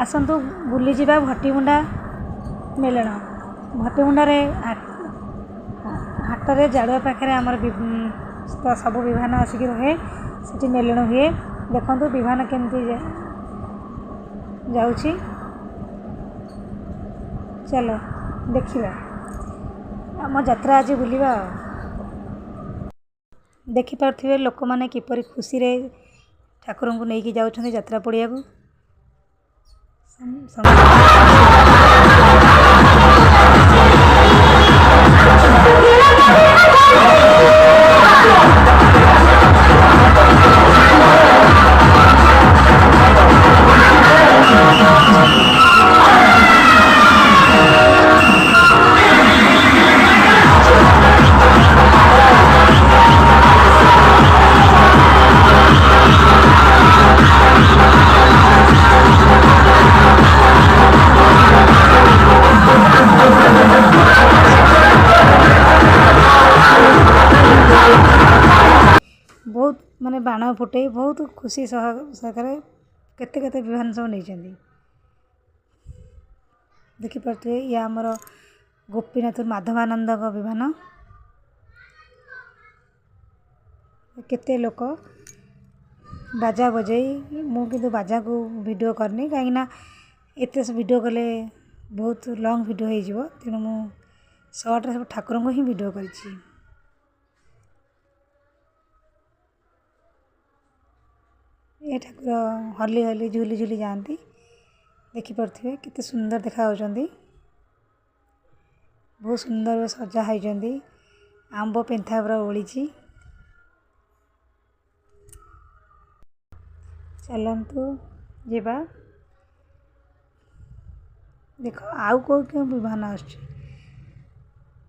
आसतु बुली जावा भट्टीमुंडा मेलण। भट्टीमुंडा हाट रे जाड़ुआ पाखे आमर सब विमान आसिक रहे से मेलण हुए। देखु विमान केमती जाऊँगी चलो देखिए आम यात्रा आज बुलिबा। देखिपे लोक मैंने किपर खुशी रे ठाकुर को लेकिन जाऊँ यात्रा पड़िया को। बहुत माने बाण फुटे बहुत खुशी सहकार केते केते विमान सब नहीं देखिपे। ये आमर गोपीनाथ माधवानंद विमान केते लोक बाजा बजई मु किंतु बाजा को वीडियो करनी कहीं एत वीडियो कले बहुत लॉन्ग वीडियो हो तेणु मु शॉर्ट सब ठाकुर को ही वीडियो करी। ये ठाकुर हली हली झूली झूली जाती देखिपे केते सुंदर देखा होचंदी। बहुत सुंदर सजा होती आंब पेंथा पूरा ओली। चलतु जीवा देख आउ कौ क्यों विमान आस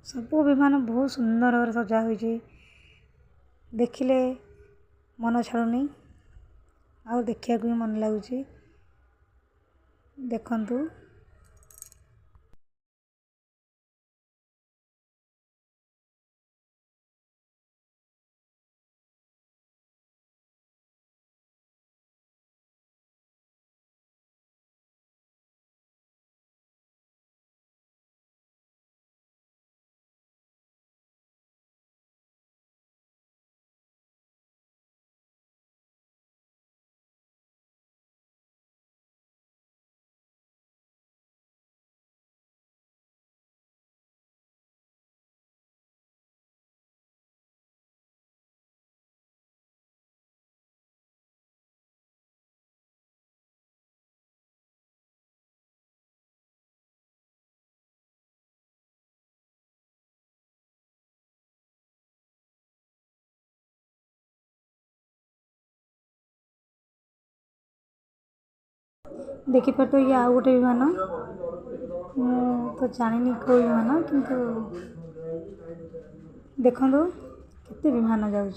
सब विमान बहुत सुंदर भाव सजा हो देखिले मन छाड़ुनी आ देखा भी मन लगुच। देखंतु देखिपे तो ये आउ गोटे विमान तो जानी कौ विमान किंतु देखो केते विमान जाऊँ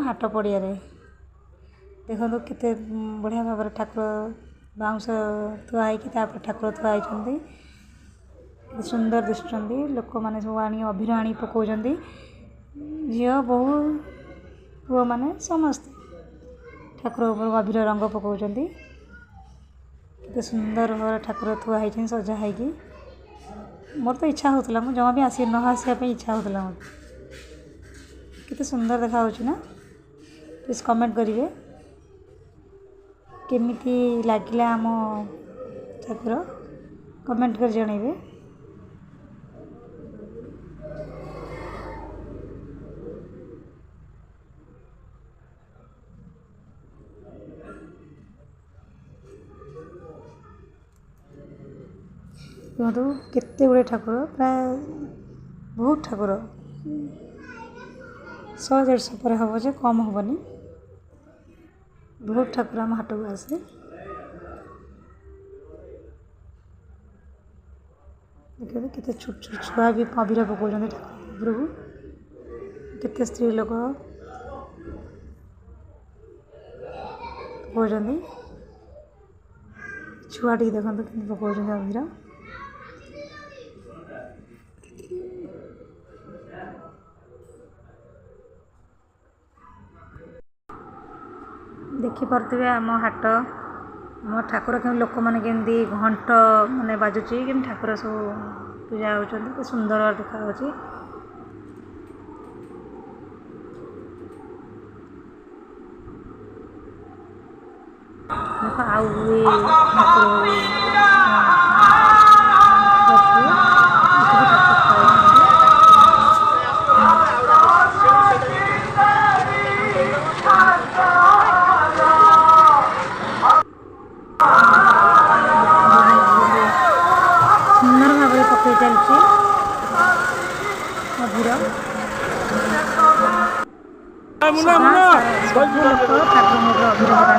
हाट पड़िया देखो केते बढ़िया भाव ठाकुर बाउंस थुआई ठाकुर थुआई सुंदर दिशुंट लोक मैंने सब आनी अभिर आनी पकाउं झील बहु पुआ मैंने समस्त ठाकुर अभिर रंग पकाउं केते सुंदर भाव ठाकुर थुआई सजा है। मोर तो इच्छा होता मुझे जमा भी आसी न आसापी इच्छा होता मत केते सुंदर देखा ना प्लीज कमेंट करेंगे केमिति लगिला आम ठाकुर कमेंट कर जनइबे। देखो केते गुड़े ठाकुर प्राय बहुत ठाकुर 100-150 पर हम जे कम हेनी बहुत ठाकुर आम हाट को आसे। देखिए केते छोट छोट छुआ भी अबीर पकाउं ठाकुर को केते स्त्री लोक पकाउं छुआटी देखो कि पकाउं अबीर देखिपे आम हाट आम ठाकुर के लोक मैंने केमती घंट माने बाजुची कि ठाकुर सब पूजा होती सुंदर देखा सुंदर भाव पकई चलती अबीर सब लोक ठाकुर अबीर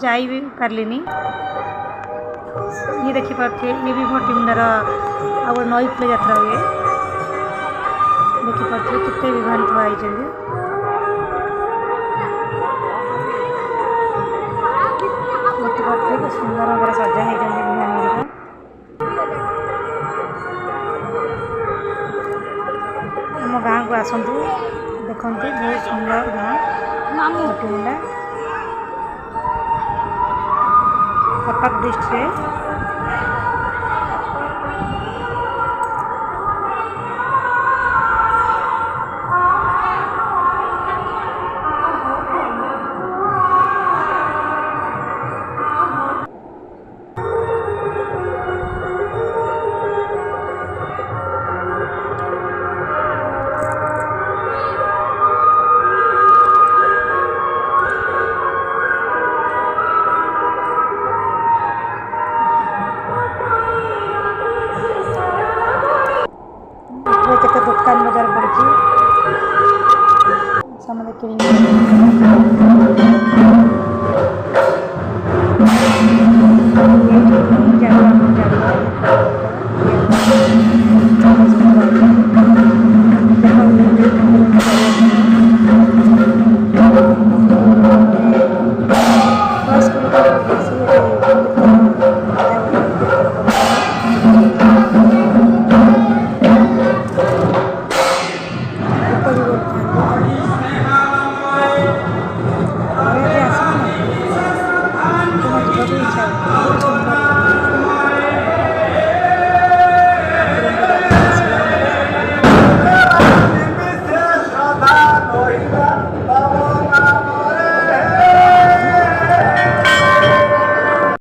जाई भी पार्लिनी ये देखिपे ये भी भटिमुंडार आ नई कूल यात्रा हुए देखिपे केते विमान थुआई देखिपे सुंदर भाव सजा विमान आम गाँव को आसतु देखते बहुत सुंदर गाँ भटिमुंडा कटक डिस्ट्रिक्ट।